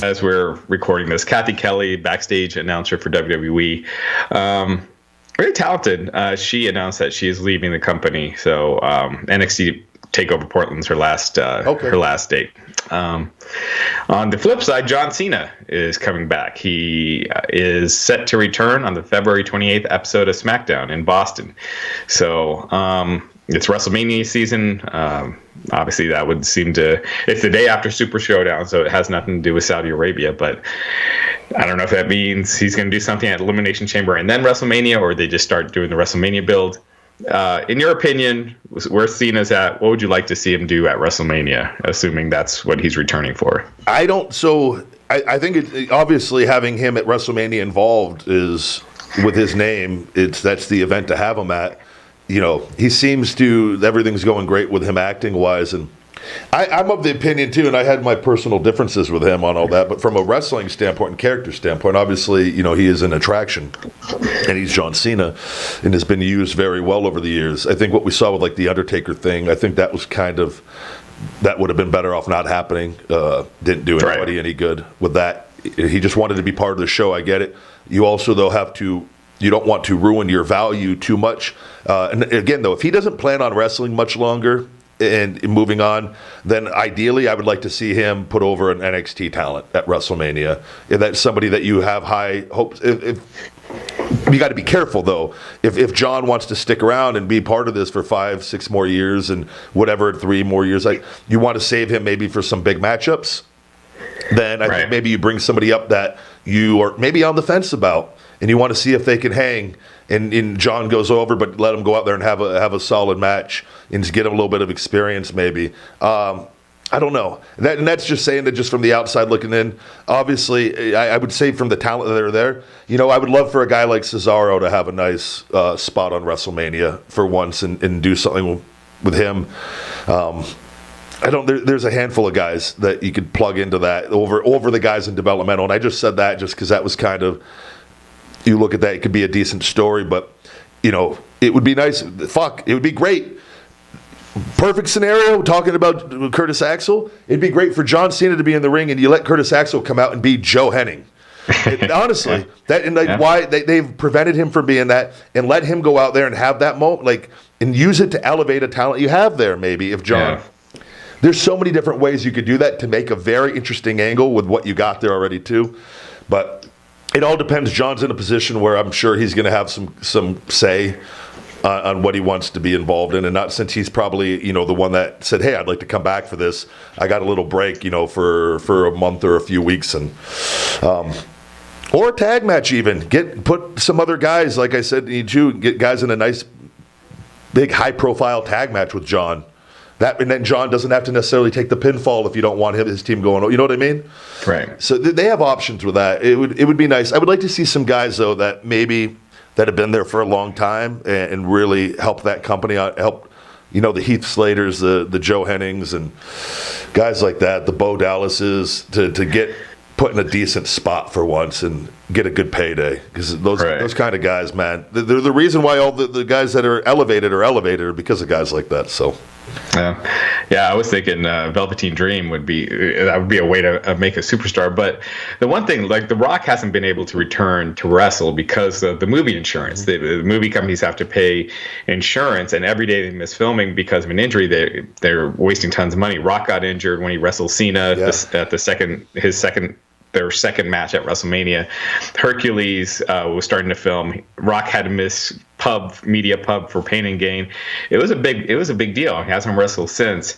as we're recording this. Kathy Kelly, backstage announcer for WWE. Very talented. She announced that she is leaving the company. So NXT TakeOver Portland's her last date. On the flip side, John Cena is coming back. He is set to return on the February 28th episode of SmackDown in Boston. So it's WrestleMania season. Obviously, that would seem to... It's the day after Super Showdown, so it has nothing to do with Saudi Arabia. But I don't know if that means he's going to do something at Elimination Chamber and then WrestleMania, or they just start doing the WrestleMania build. In your opinion, where Cena's at, what would you like to see him do at WrestleMania, assuming that's what he's returning for? I think obviously having him at WrestleMania involved is, with his name, that's the event to have him at. You know, he seems to, everything's going great with him acting wise, and I'm of the opinion too, and I had my personal differences with him on all that, but from a wrestling standpoint and character standpoint, obviously, you know, he is an attraction, and he's John Cena, and has been used very well over the years. I think what we saw with like the Undertaker thing, I think that was that would have been better off not happening. Didn't do anybody any good with that. He just wanted to be part of the show. I get it. You also though you don't want to ruin your value too much. And again, though, if he doesn't plan on wrestling much longer and moving on, then ideally I would like to see him put over an NXT talent at WrestleMania. If that's somebody that you have high hopes. If you got to be careful, though. If John wants to stick around and be part of this for 5-6 more years and whatever, 3 more years, you want to save him maybe for some big matchups, then I think maybe you bring somebody up that you are maybe on the fence about, and you want to see if they can hang, and John goes over, but let him go out there and have a solid match and just get him a little bit of experience maybe. I don't know. And that's just saying that just from the outside looking in. Obviously, I would say from the talent that are there, you know, I would love for a guy like Cesaro to have a nice spot on WrestleMania for once and do something with him. There's a handful of guys that you could plug into that over the guys in developmental. And I just said that just because that was kind of, you look at that, it could be a decent story, but, you know, it would be nice. It would be great. Perfect scenario, talking about Curtis Axel. It'd be great for John Cena to be in the ring and you let Curtis Axel come out and be Joe Henning. Honestly, why they've prevented him from being that, and let him go out there and have that moment, and use it to elevate a talent you have there, maybe, if John... Yeah. There's so many different ways you could do that to make a very interesting angle with what you got there already, too. But it all depends. John's in a position where I'm sure he's going to have some say on what he wants to be involved in, and not since he's probably, you know, the one that said, hey, I'd like to come back for this. I got a little break, you know, for a month or a few weeks, and or a tag match even. Put some other guys, like I said, get guys in a nice, big, high-profile tag match with John. And then John doesn't have to necessarily take the pinfall if you don't want his team going. You know what I mean? Right. So they have options with that. It would be nice. I would like to see some guys, though, that have been there for a long time and really help that company out, help, you know, the Heath Slaters, the Joe Hennings, and guys like that, the Bo Dallases, to get put in a decent spot for once and get a good payday. Because those kind of guys, man, they're the reason why all the guys that are elevated because of guys like that. So. Yeah, I was thinking Velveteen Dream would be a way to make a superstar. But the one thing, like, The Rock hasn't been able to return to wrestle because of the movie insurance. The movie companies have to pay insurance, and every day they miss filming because of an injury. They're wasting tons of money. Rock got injured when he wrestled Cena at their second match at WrestleMania. Hercules was starting to film. Rock had to miss media pub for Pain and Gain. It was a big deal. He hasn't wrestled since.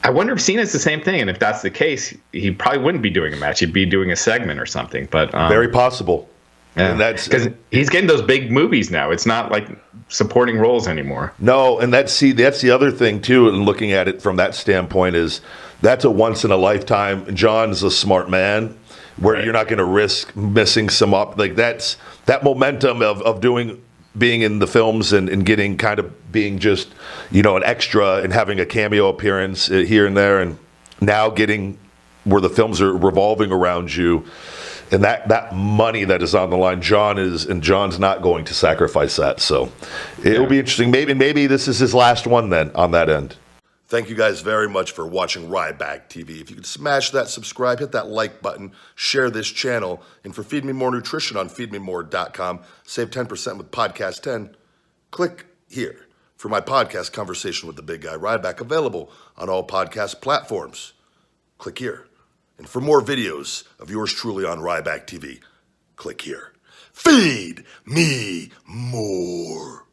I wonder if Cena's the same thing, and if that's the case, he probably wouldn't be doing a match. He'd be doing a segment or something. But very possible. Yeah. And that's because he's getting those big movies now. It's not like supporting roles anymore. No, and that's the other thing too. And looking at it from that standpoint is that's a once in a lifetime. John's a smart man, where you're not going to risk missing some up. Like that momentum of being in the films and getting kind of being just, you know, an extra and having a cameo appearance here and there, and now getting where the films are revolving around you, and that money that is on the line, John's not going to sacrifice that. So it'll be interesting. Maybe this is his last one then on that end. Thank you guys very much for watching Ryback TV. If you could smash that subscribe, hit that like button, share this channel, and for Feed Me More Nutrition on feedmemore.com, save 10% with Podcast 10. Click here for my podcast conversation with the big guy Ryback, available on all podcast platforms. Click here. And for more videos of yours truly on Ryback TV, click here. Feed me more.